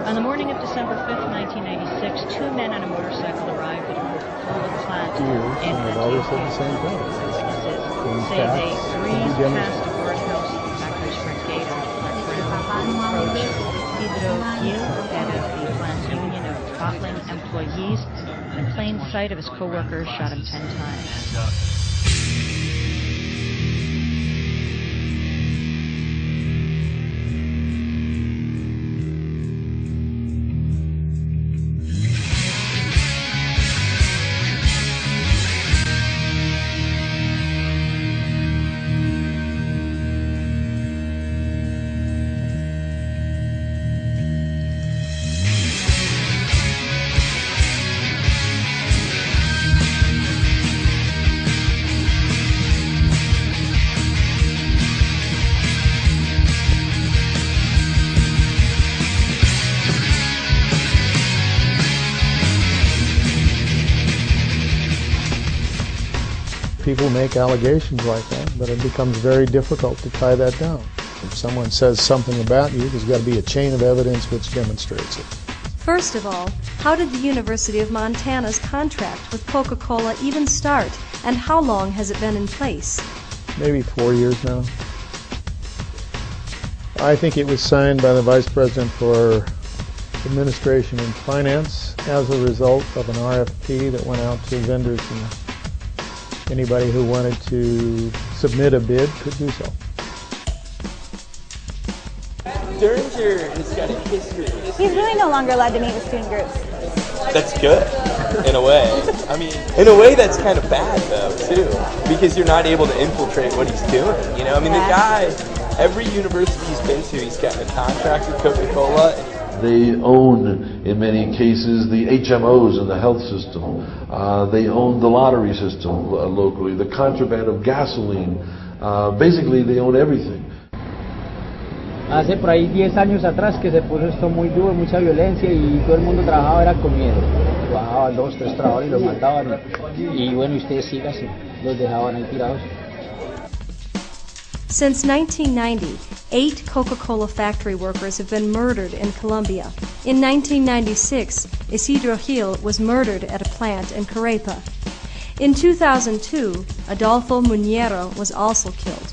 On the morning of December 5th, 1996, two men on a motorcycle arrived at a Coca-Cola plant in Antioquia. Witnesses say they breezed past a guard house at the factory's front gate on the plant ground. Isidro Gil, head of the plant's union of bottling employees, in plain sight of his co-workers, shot him 10 times. People make allegations like that, but it becomes very difficult to tie that down. If someone says something about you, there's got to be a chain of evidence which demonstrates it. First of all, how did the University of Montana's contract with Coca-Cola even start, and how long has it been in place? Maybe 4 years now. I think it was signed by the Vice President for Administration and Finance as a result of an RFP that went out to vendors, and anybody who wanted to submit a bid could do so. Derringer has got a history. He's really no longer allowed to meet with student groups. That's good, in a way. I mean, in a way that's kind of bad, though, too, because you're not able to infiltrate what he's doing, you know? I mean, the guy, every university he's been to, he's got a contract with Coca-Cola. They own, in many cases, the HMOs in the health system. They own the lottery system locally, the contraband of gasoline. Basically, they own everything. Hace por ahí 10 años atrás que se puso esto muy duro, mucha violencia y todo el mundo trabajaba era con miedo. Bajaban 2, 3 trabajadores y los mataban. Y bueno, ustedes sigan así, los dejaban ahí tirados. Since 1990, 8 Coca-Cola factory workers have been murdered in Colombia. In 1996, Isidro Gil was murdered at a plant in Carepa. In 2002, Adolfo Muñera was also killed.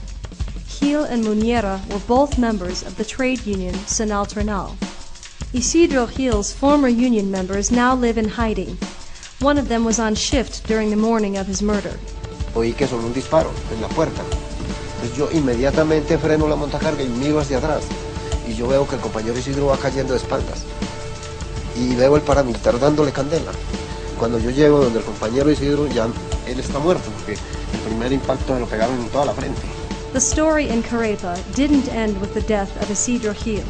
Gil and Muñera were both members of the trade union Sinalternal. Isidro Gil's former union members now live in hiding. One of them was on shift during the morning of his murder. Oí que sonó un disparo en la puerta. Entonces yo inmediatamente freno la montacarga y miro hacia atrás. Y yo veo que el compañero Isidro va cayendo de espaldas. Y veo el paramilitar dándole candela. Cuando yo llego donde el compañero Isidro, ya él está muerto, porque el primer impacto me lo pegaron en toda la frente. The story in Carepa didn't end with the death of Isidro Gil.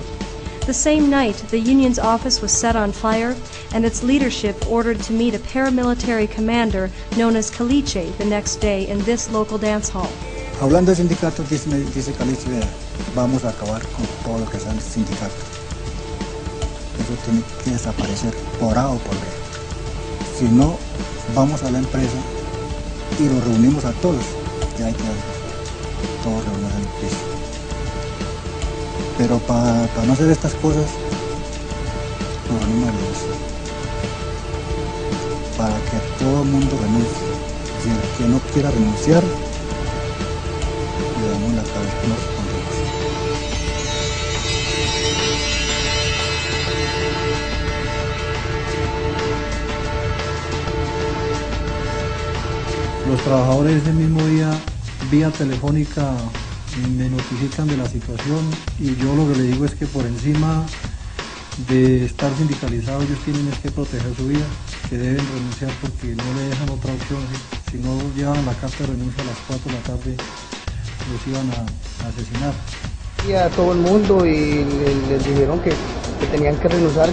The same night, the union's office was set on fire, and its leadership ordered to meet a paramilitary commander known as Caliche the next day in this local dance hall. Hablando de sindicatos, dice Caliche, vamos a acabar con todo lo que sean sindicatos. Eso tiene que desaparecer por A o por B. Si no, vamos a la empresa y los reunimos a todos. Ya hay que todos reunidos en el piso. Pero para no hacer estas cosas, nos reunimos a Dios. Para que todo el mundo renuncie. Si el que no quiera renunciar, le damos la cabeza, no respondemos. Los trabajadores ese mismo día, vía telefónica, me notifican de la situación, y yo lo que le digo es que por encima de estar sindicalizados ellos tienen que proteger su vida, que deben renunciar porque no le dejan otra opción. Si no llevan la carta de renuncia a las 4 de la tarde, los iban a asesinar. Y a todo el mundo y les dijeron que que tenían que renunciar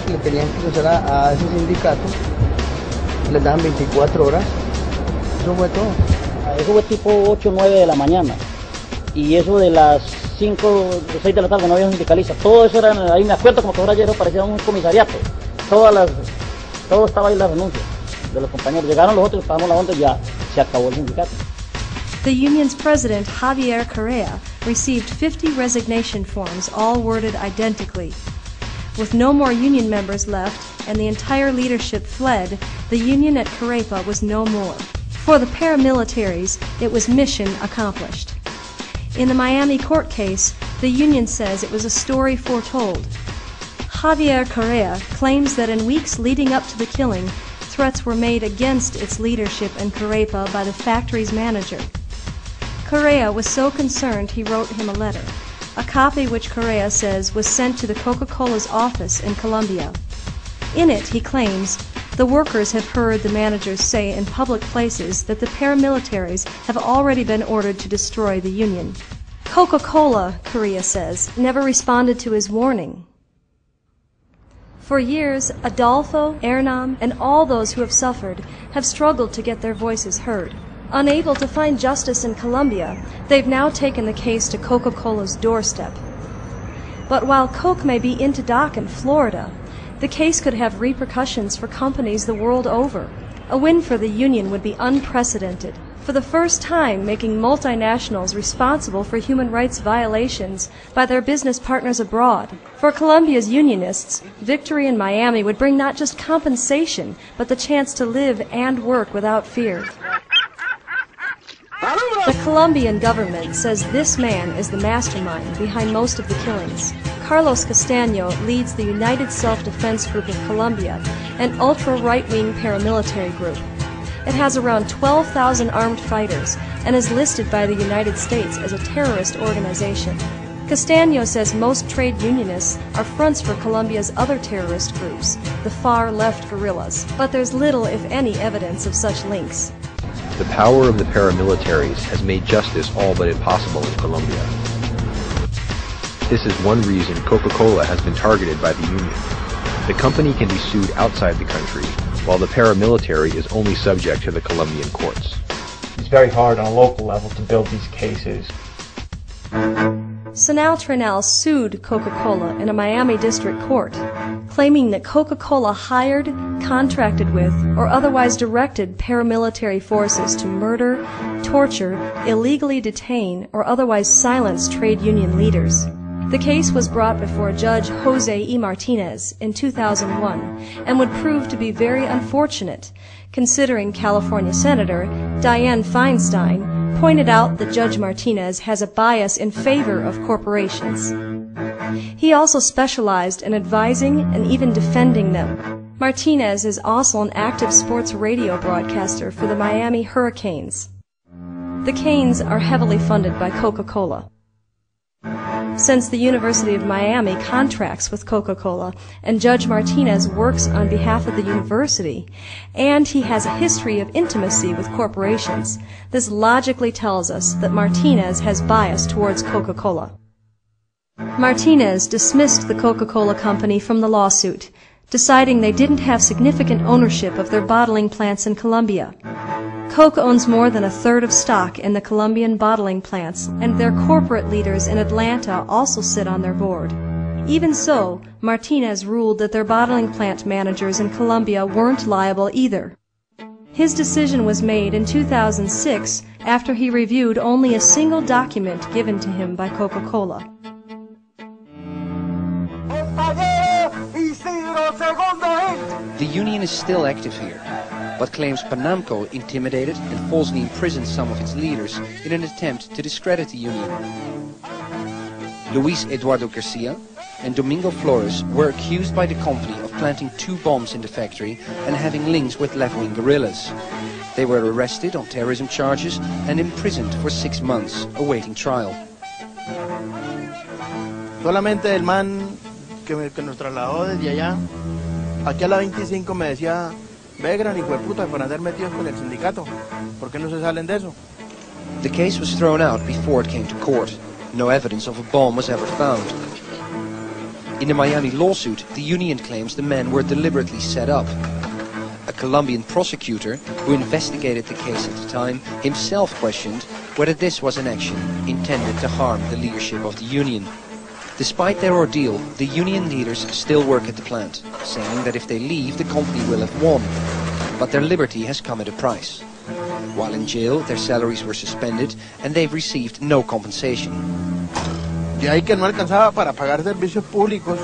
a ese sindicato, les daban 24 horas, eso fue todo. Eso fue tipo 8 o 9 de la mañana, y eso de las 5 o 6 de la tarde no había sindicalistas, todo eso era, ahí me acuerdo como que ahora ayer parecía un comisariato, todo estaba ahí las renuncias de los compañeros, llegaron los otros, pagamos la onda y ya se acabó el sindicato. The union's president, Javier Correa, received 50 resignation forms, all worded identically. With no more union members left and the entire leadership fled, the union at Carepa was no more. For the paramilitaries, it was mission accomplished. In the Miami court case, the union says it was a story foretold. Javier Correa claims that in weeks leading up to the killing, threats were made against its leadership in Carepa by the factory's manager. Correa was so concerned he wrote him a letter, a copy which Correa says was sent to the Coca-Cola's office in Colombia. In it, he claims, the workers have heard the managers say in public places that the paramilitaries have already been ordered to destroy the union. Coca-Cola, Correa says, never responded to his warning. For years, Adolfo, Hernán, and all those who have suffered have struggled to get their voices heard. Unable to find justice in Colombia, they've now taken the case to Coca-Cola's doorstep. But while Coke may be into dock in Florida, the case could have repercussions for companies the world over. A win for the union would be unprecedented, for the first time making multinationals responsible for human rights violations by their business partners abroad. For Colombia's unionists, victory in Miami would bring not just compensation, but the chance to live and work without fear. The Colombian government says this man is the mastermind behind most of the killings. Carlos Castaño leads the United Self-Defense Group of Colombia, an ultra-right-wing paramilitary group. It has around 12,000 armed fighters and is listed by the United States as a terrorist organization. Castaño says most trade unionists are fronts for Colombia's other terrorist groups, the far-left guerrillas, but there's little, if any, evidence of such links. The power of the paramilitaries has made justice all but impossible in Colombia. This is one reason Coca-Cola has been targeted by the union. The company can be sued outside the country, while the paramilitary is only subject to the Colombian courts. It's very hard on a local level to build these cases. Sanal Trenel sued Coca-Cola in a Miami district court, claiming that Coca-Cola hired, contracted with, or otherwise directed paramilitary forces to murder, torture, illegally detain, or otherwise silence trade union leaders. The case was brought before Judge Jose E. Martinez in 2001 and would prove to be very unfortunate, considering California Senator Dianne Feinstein pointed out that Judge Martinez has a bias in favor of corporations. He also specialized in advising and even defending them. Martinez is also an active sports radio broadcaster for the Miami Hurricanes. The Canes are heavily funded by Coca-Cola. Since the University of Miami contracts with Coca-Cola and Judge Martinez works on behalf of the university, and he has a history of intimacy with corporations, this logically tells us that Martinez has bias towards Coca-Cola. Martinez dismissed the Coca-Cola company from the lawsuit, deciding they didn't have significant ownership of their bottling plants in Colombia. Coke owns more than a third of stock in the Colombian bottling plants, and their corporate leaders in Atlanta also sit on their board. Even so, Martinez ruled that their bottling plant managers in Colombia weren't liable either. His decision was made in 2006 after he reviewed only a single document given to him by Coca-Cola. The union is still active here, but claims Panamco intimidated and falsely imprisoned some of its leaders in an attempt to discredit the union. Luis Eduardo Garcia and Domingo Flores were accused by the company of planting 2 bombs in the factory and having links with left-wing guerrillas. They were arrested on terrorism charges and imprisoned for 6 months, awaiting trial. Solamente el man que nos trasladó desde allá, aquí a la 25 me decía, ve gran hijo de puta, para andar metidos con el sindicato, ¿por qué no se salen de eso? The case was thrown out before it came to court. No evidence of a bomb was ever found. In a Miami lawsuit, the union claims the men were deliberately set up. A Colombian prosecutor, who investigated the case at the time, himself questioned whether this was an action intended to harm the leadership of the union. Despite their ordeal, the union leaders still work at the plant, saying that if they leave, the company will have won. But their liberty has come at a price. While in jail, their salaries were suspended and they've received no compensation. De ahí que no alcanzaba para pagar servicios públicos,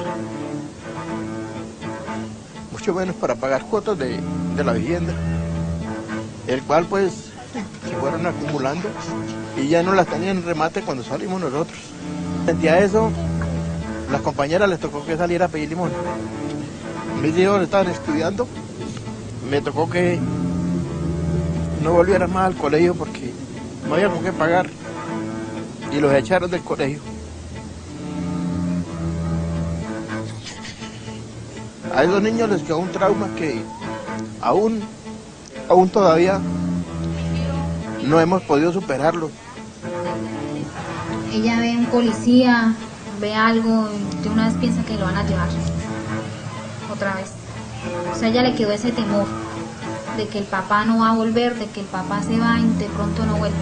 mucho menos para pagar cuotas de la vivienda, el cual pues se fueron acumulando y ya no las tenían en remate cuando salimos nosotros. Frente a eso, las compañeras les tocó que salir a pedir limón. Mis hijos estaban estudiando, me tocó que no volvieran más al colegio porque no había con qué pagar y los echaron del colegio. A esos niños les quedó un trauma que aún todavía no hemos podido superarlo. Ella ve un policía, ve algo y de una vez piensa que lo van a llevar otra vez. O sea, a ella le quedó ese temor de que el papá no va a volver, de que el papá se va y de pronto no vuelve.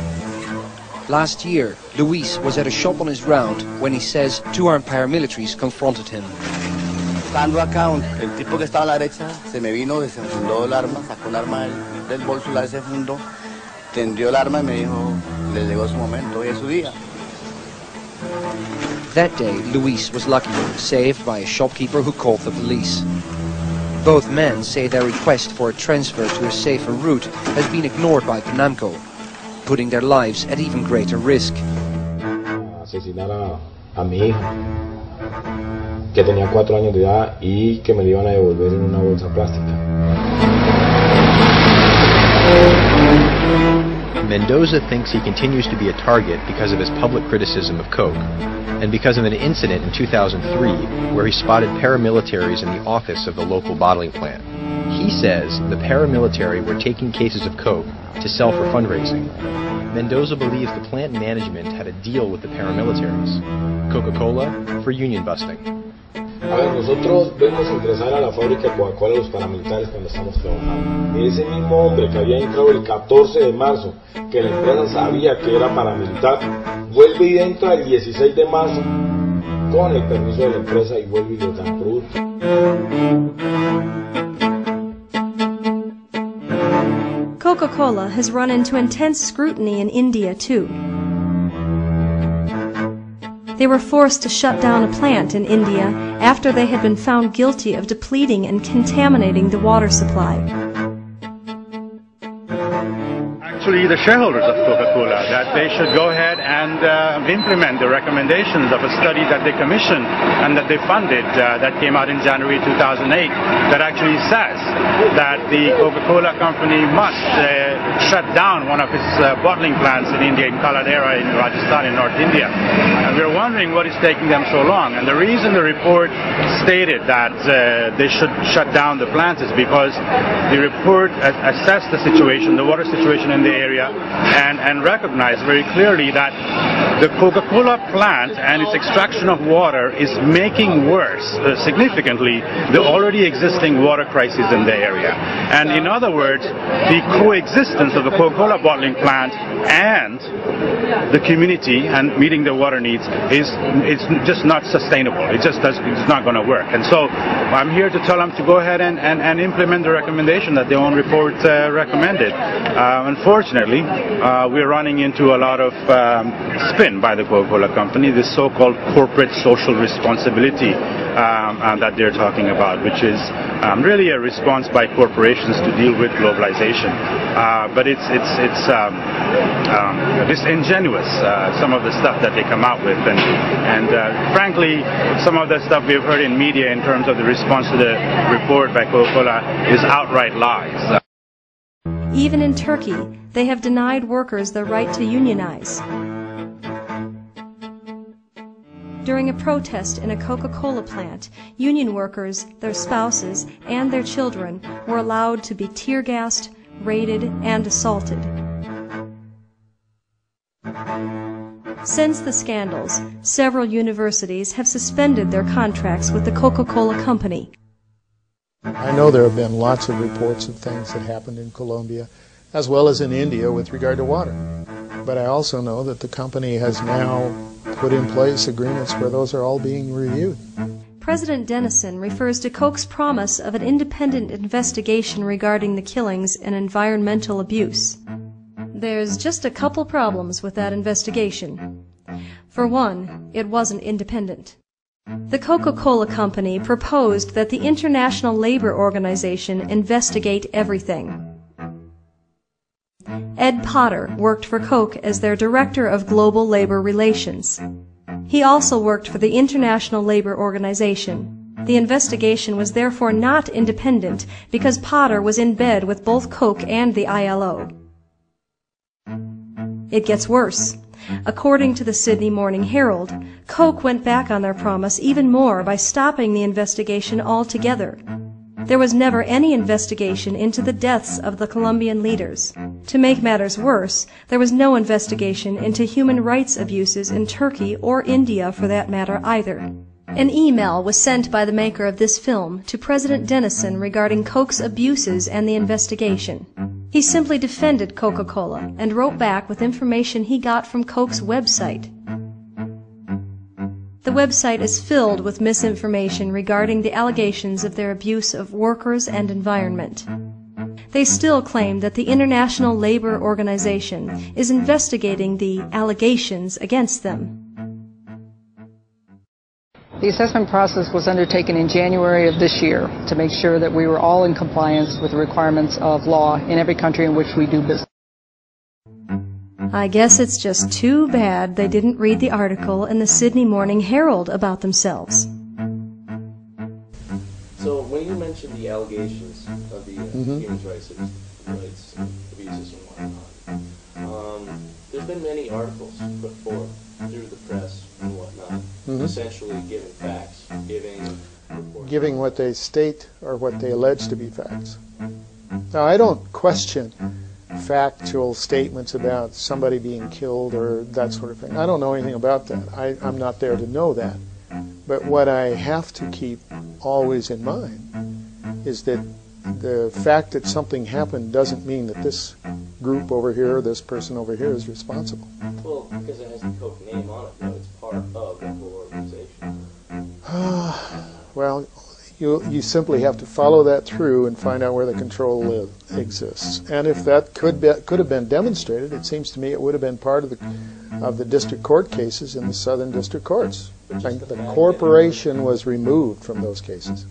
Last year, Luis was at a shop on his round when he says two armed paramilitaries confronted him. Estando acá, el tipo que estaba a la derecha se me vino, desenfundó el arma, sacó el arma del bolso, la desenfundó, tendió el arma y me dijo, le llegó su momento, hoy es su día. That day, Luis was lucky, saved by a shopkeeper who called the police. Both men say their request for a transfer to a safer route has been ignored by Penamco, putting their lives at even greater risk. Asesinar a mi hija, que tenía 4 años de edad y que me la iban a devolver en una bolsa plástica. Mendoza thinks he continues to be a target because of his public criticism of Coke, and because of an incident in 2003 where he spotted paramilitaries in the office of the local bottling plant. He says the paramilitary were taking cases of Coke to sell for fundraising. Mendoza believes the plant management had a deal with the paramilitaries. Coca-Cola for union busting. A ver, nosotros vemos ingresar a la fábrica de Coca-Cola a los paramilitares cuando estamos trabajando. Ese mismo hombre que había entrado el 14 de marzo, que la empresa sabía que era paramilitar, vuelve y entra el 16 de marzo con el permiso de la empresa y vuelve y les da producto. Coca-Cola has run into intense scrutiny in India, too. They were forced to shut down a plant in India after they had been found guilty of depleting and contaminating the water supply. Actually, the shareholders of Coca-Cola, that they should go ahead and implement the recommendations of a study that they commissioned and that they funded that came out in January 2008 that actually says that the Coca-Cola company must shut down one of its bottling plants in India, in Kaladera, in Rajasthan, in North India. And we're wondering what is taking them so long. And the reason the report stated that they should shut down the plants is because the report assessed the situation, the water situation in the area, and recognized very clearly that the Coca-Cola plant and its extraction of water is making worse significantly the already existing water crisis in the area. And in other words, the coexistence of the Coca-Cola bottling plant and the community and meeting the water needs is just not sustainable. It's not going to work. And so I'm here to tell them to go ahead and implement the recommendation that their own report recommended. Unfortunately, we're running into a lot of spin by the Coca-Cola company, this so-called corporate social responsibility that they're talking about, which is really a response by corporations to deal with globalization. But it's disingenuous, some of the stuff that they come out with, and frankly, some of the stuff we've heard in media in terms of the response to the report by Coca-Cola is outright lies. Even in Turkey, they have denied workers their right to unionize. During a protest in a Coca-Cola plant, union workers, their spouses, and their children were allowed to be tear-gassed, raided, and assaulted. Since the scandals, several universities have suspended their contracts with the Coca-Cola Company. I know there have been lots of reports of things that happened in Colombia, as well as in India with regard to water. But I also know that the company has now put in place agreements where those are all being reviewed. President Dennison refers to Coke's promise of an independent investigation regarding the killings and environmental abuse. There's just a couple problems with that investigation. For one, it wasn't independent. The Coca-Cola Company proposed that the International Labor Organization investigate everything. Ed Potter worked for Coke as their Director of Global Labor Relations. He also worked for the International Labor Organization. The investigation was therefore not independent because Potter was in bed with both Coke and the ILO. It gets worse. According to the Sydney Morning Herald, Coke went back on their promise even more by stopping the investigation altogether. There was never any investigation into the deaths of the Colombian leaders. To make matters worse, there was no investigation into human rights abuses in Turkey or India for that matter either. An email was sent by the maker of this film to President Dennison regarding Coke's abuses and the investigation. He simply defended Coca-Cola and wrote back with information he got from Coke's website. The website is filled with misinformation regarding the allegations of their abuse of workers and environment. They still claim that the International Labor Organization is investigating the allegations against them. The assessment process was undertaken in January of this year to make sure that we were all in compliance with the requirements of law in every country in which we do business. I guess it's just too bad they didn't read the article in the Sydney Morning Herald about themselves. So when you mentioned the allegations of the human rights abuses and whatnot, there's been many articles put forth through the press and whatnot, essentially giving facts, giving what they state or what they allege to be facts. Now, I don't question factual statements about somebody being killed or that sort of thing. I don't know anything about that. I'm not there to know that. But what I have to keep always in mind is that the fact that something happened doesn't mean that this group over here, this person over here is responsible. Well, because it has the Coke name on it, though, it's part of the whole organization. Well, you simply have to follow that through and find out where the control exists. And if that could have been demonstrated, it seems to me it would have been part of the district court cases in the southern district courts. The corporation was removed from those cases.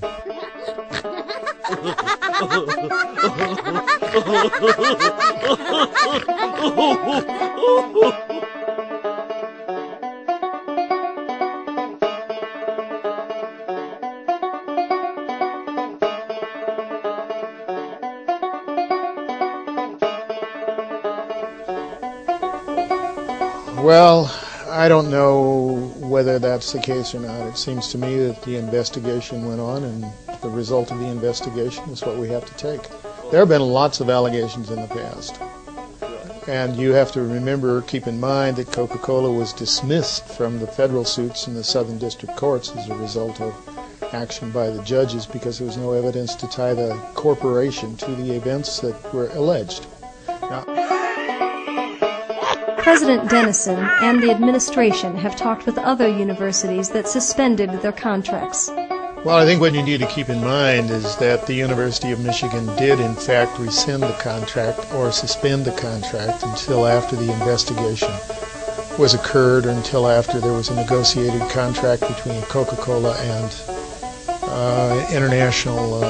Well, I don't know whether that's the case or not. It seems to me that the investigation went on, and the result of the investigation is what we have to take. There have been lots of allegations in the past. And you have to remember, keep in mind that Coca-Cola was dismissed from the federal suits in the southern district courts as a result of action by the judges because there was no evidence to tie the corporation to the events that were alleged. Now, President Dennison and the administration have talked with other universities that suspended their contracts. well, I think what you need to keep in mind is that the University of Michigan did in fact rescind the contract or suspend the contract until after the investigation was occurred or until after there was a negotiated contract between Coca-Cola and international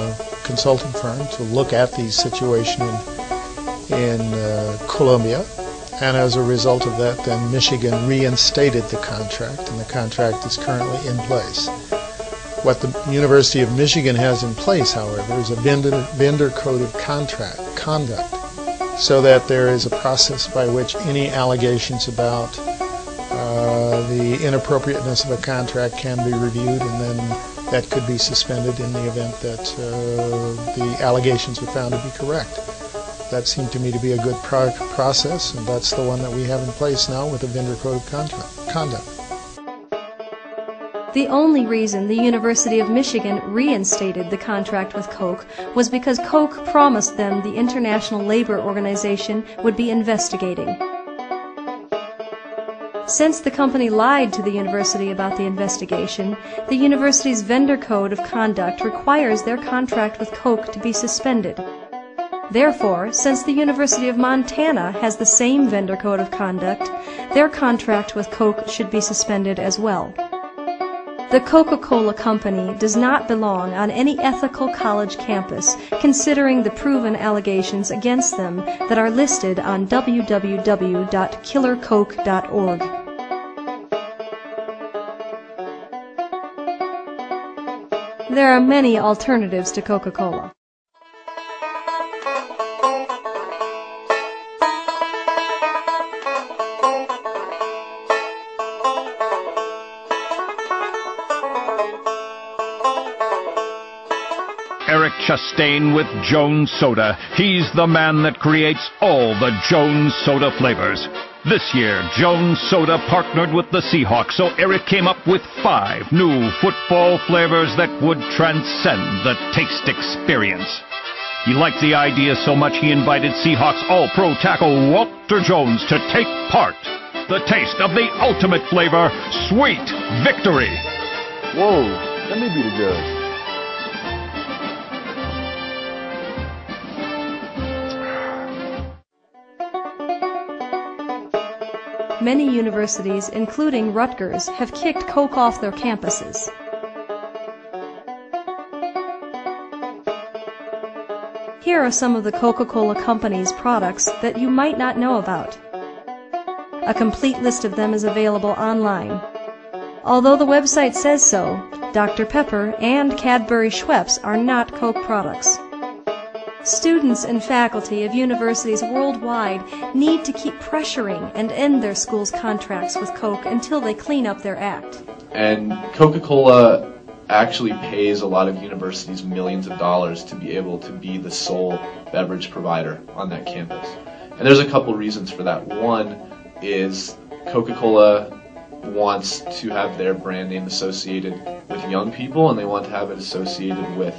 consulting firm to look at the situation in Colombia. And as a result of that, then Michigan reinstated the contract, and the contract is currently in place. What the University of Michigan has in place, however, is a vendor code of conduct, so that there is a process by which any allegations about the inappropriateness of a contract can be reviewed, and then that could be suspended in the event that the allegations are found to be correct. that seemed to me to be a good process, and that's the one that we have in place now with the Vendor Code of Conduct. The only reason the University of Michigan reinstated the contract with Coke was because Coke promised them the International Labor Organization would be investigating. Since the company lied to the university about the investigation, the university's Vendor Code of Conduct requires their contract with Coke to be suspended. Therefore, since the University of Montana has the same Vendor Code of Conduct, their contract with Coke should be suspended as well. The Coca-Cola Company does not belong on any ethical college campus, considering the proven allegations against them that are listed on www.killercoke.org. There are many alternatives to Coca-Cola. Eric Chastain with Jones Soda. He's the man that creates all the Jones Soda flavors. This year, Jones Soda partnered with the Seahawks, so Eric came up with 5 new football flavors that would transcend the taste experience. He liked the idea so much he invited Seahawks All-Pro tackle Walter Jones to take part. The taste of the ultimate flavor, Sweet Victory. Whoa, that may be the judge. Many universities, including Rutgers, have kicked Coke off their campuses. Here are some of the Coca-Cola Company's products that you might not know about. A complete list of them is available online. Although the website says so, Dr. Pepper and Cadbury Schweppes are not Coke products. Students and faculty of universities worldwide need to keep pressuring and end their schools' contracts with Coke until they clean up their act. And Coca-Cola actually pays a lot of universities millions of dollars to be able to be the sole beverage provider on that campus. And there's a couple reasons for that. One is Coca-Cola wants to have their brand name associated with young people, and they want to have it associated with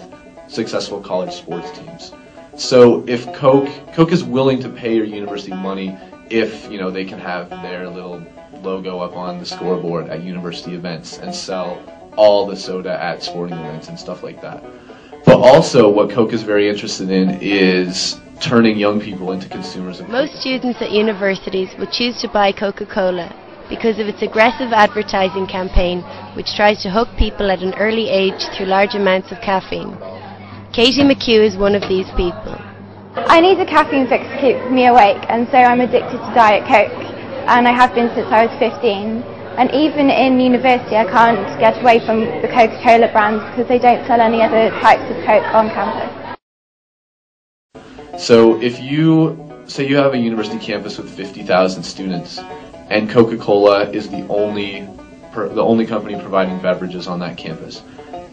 successful college sports teams. So if Coke is willing to pay your university money if, you know, they can have their little logo up on the scoreboard at university events and sell all the soda at sporting events and stuff like that. But also what Coke is very interested in is turning young people into consumers of Coke. Most students at universities would choose to buy Coca-Cola because of its aggressive advertising campaign, which tries to hook people at an early age through large amounts of caffeine. Katie McHugh is one of these people. I need a caffeine fix to keep me awake, and so I'm addicted to Diet Coke, and I have been since I was 15. And even in university I can't get away from the Coca-Cola brand because they don't sell any other types of Coke on campus. So if you say you have a university campus with 50,000 students and Coca-Cola is the only company providing beverages on that campus,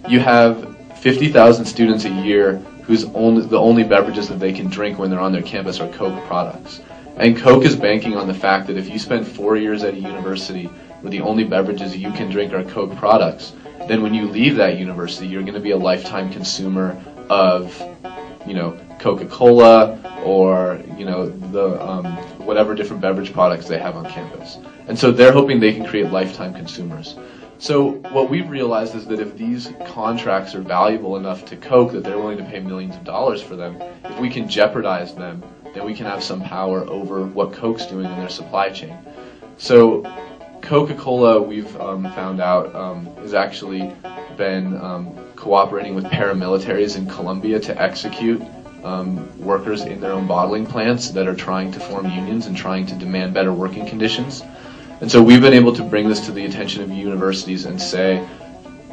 you have 50,000 students a year whose the only beverages that they can drink when they're on their campus are Coke products. And Coke is banking on the fact that if you spend 4 years at a university where the only beverages you can drink are Coke products, then when you leave that university, you're going to be a lifetime consumer of, you know, Coca-Cola or, you know, the whatever different beverage products they have on campus. And so they're hoping they can create lifetime consumers. So what we've realized is that if these contracts are valuable enough to Coke that they're willing to pay millions of dollars for them, if we can jeopardize them, then we can have some power over what Coke's doing in their supply chain. So Coca-Cola, we've found out, has actually been cooperating with paramilitaries in Colombia to execute workers in their own bottling plants that are trying to form unions and trying to demand better working conditions. And so we've been able to bring this to the attention of universities and say,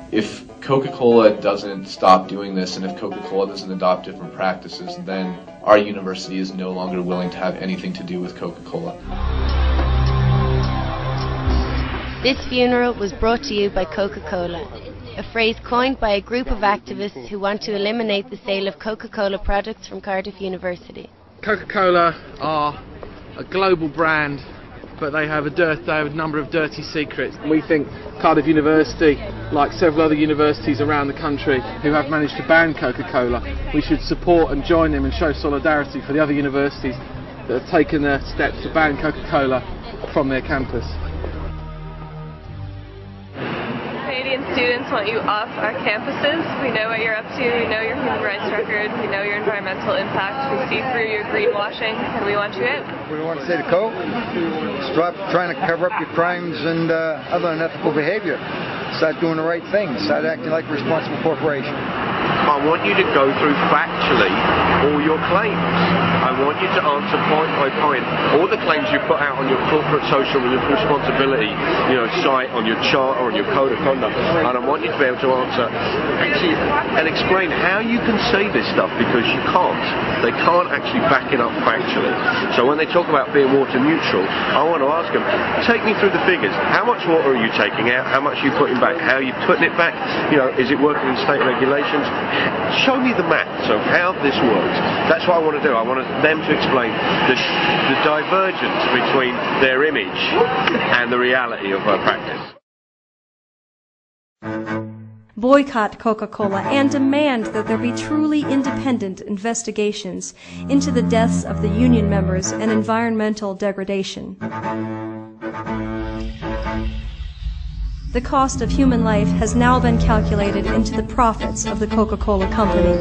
if Coca-Cola doesn't stop doing this and if Coca-Cola doesn't adopt different practices, then our university is no longer willing to have anything to do with Coca-Cola. This funeral was brought to you by Coca-Cola, a phrase coined by a group of activists who want to eliminate the sale of Coca-Cola products from Cardiff University. Coca-Cola are a global brand, but they have a number of dirty secrets. And we think Cardiff University, like several other universities around the country who have managed to ban Coca-Cola, we should support and join them and show solidarity for the other universities that have taken the steps to ban Coca-Cola from their campus. Canadian students want you off our campuses. We know what you're up to, we know your human rights record, we know your environmental impact, we see through your greenwashing, and we want you out. We want to say to Coke, stop trying to cover up your crimes and other unethical behavior. Start doing the right thing. Start acting like a responsible corporation. I want you to go through factually all your claims. I want you to answer point by point all the claims you put out on your corporate social responsibility, site, on your charter, on your code of conduct, and I want you to be able to answer actually and explain how you can say this stuff, because you can't. They can't actually back it up factually. So when they talk about being water neutral, I want to ask them, take me through the figures. How much water are you taking out? How much are you putting back? How are you putting it back? Is it working in state regulations? Show me the maths of how this works. That's what I want to do. I want them to explain the divergence between their image and the reality of our practice. Boycott Coca-Cola and demand that there be truly independent investigations into the deaths of the union members and environmental degradation. The cost of human life has now been calculated into the profits of the Coca-Cola Company.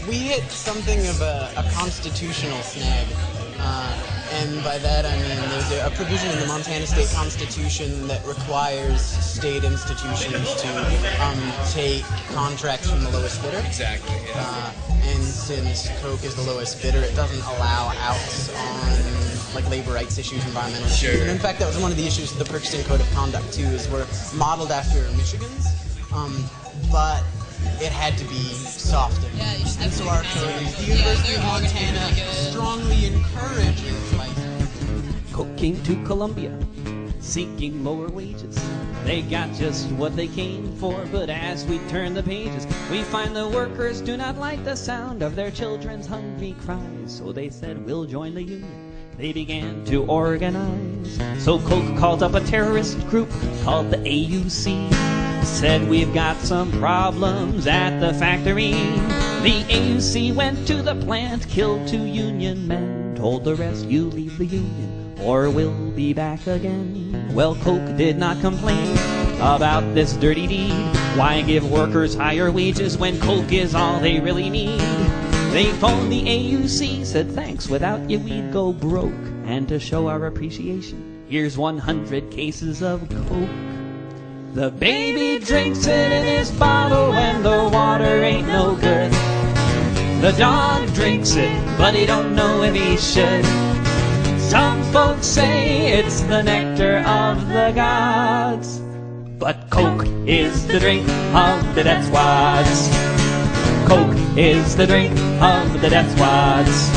We hit something of a constitutional snag, and by that I mean there's a provision in the Montana State Constitution that requires state institutions to take contracts from the lowest bidder. Exactly. Yeah. And since Coke is the lowest bidder, it doesn't allow outs on labor rights issues, environmental issues. And in fact, that was one of the issues of the Purchasing Code of Conduct too, is we're modeled after Michigan's, but it had to be softened. And so our code is the University of Montana strongly encourages Coke came to Columbia, seeking lower wages. They got just what they came for, but as we turn the pages, we find the workers do not like the sound of their children's hungry cries. So they said, we'll join the union. They began to organize. So Coke called up a terrorist group called the AUC. Said, we've got some problems at the factory. The AUC went to the plant, killed 2 union men, told the rest, you leave the union or we'll be back again. Well, Coke did not complain about this dirty deed. Why give workers higher wages when Coke is all they really need? They phoned the AUC, said thanks, without you we'd go broke. And to show our appreciation, here's 100 cases of Coke. The baby drinks it in his bottle and the water ain't no good. The dog drinks it, but he don't know if he should. Some folks say it's the nectar of the gods, but Coke is the drink of the death squads. Coke is the drink of the death squads.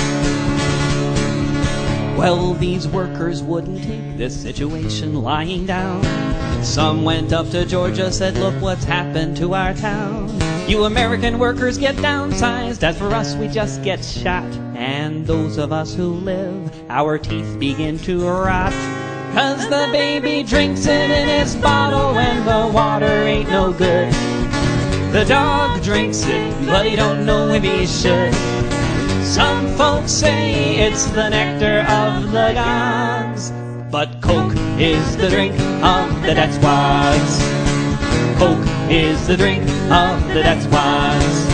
Well, these workers wouldn't take this situation lying down. Some went up to Georgia, said, look what's happened to our town. You American workers get downsized, as for us we just get shot. And those of us who live, our teeth begin to rot. 'Cause the baby drinks it in his bottle and the water ain't no good. The dog drinks it, but he don't know if he should. Some folks say it's the nectar of the gods, but Coke is the drink of the death squads. Coke is the drink of the death squads.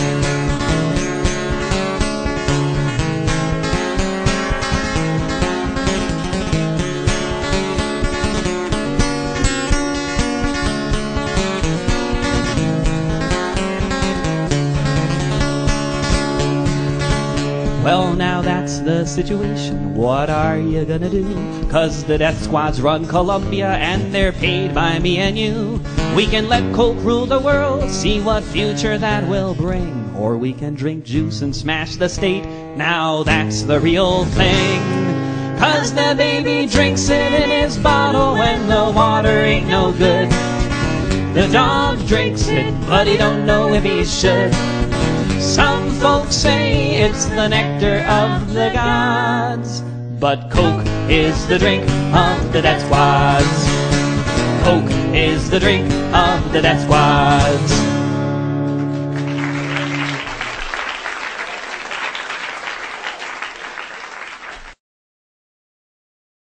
Well, now that's the situation, what are you gonna do? 'Cause the death squads run Colombia and they're paid by me and you. We can let Coke rule the world, see what future that will bring. Or we can drink juice and smash the state, now that's the real thing. 'Cause the baby drinks it in his bottle when the water ain't no good. The dog drinks it, but he don't know if he should. Some folks say it's the nectar of the gods, but Coke is the drink of the death squads. Coke is the drink of the death squads.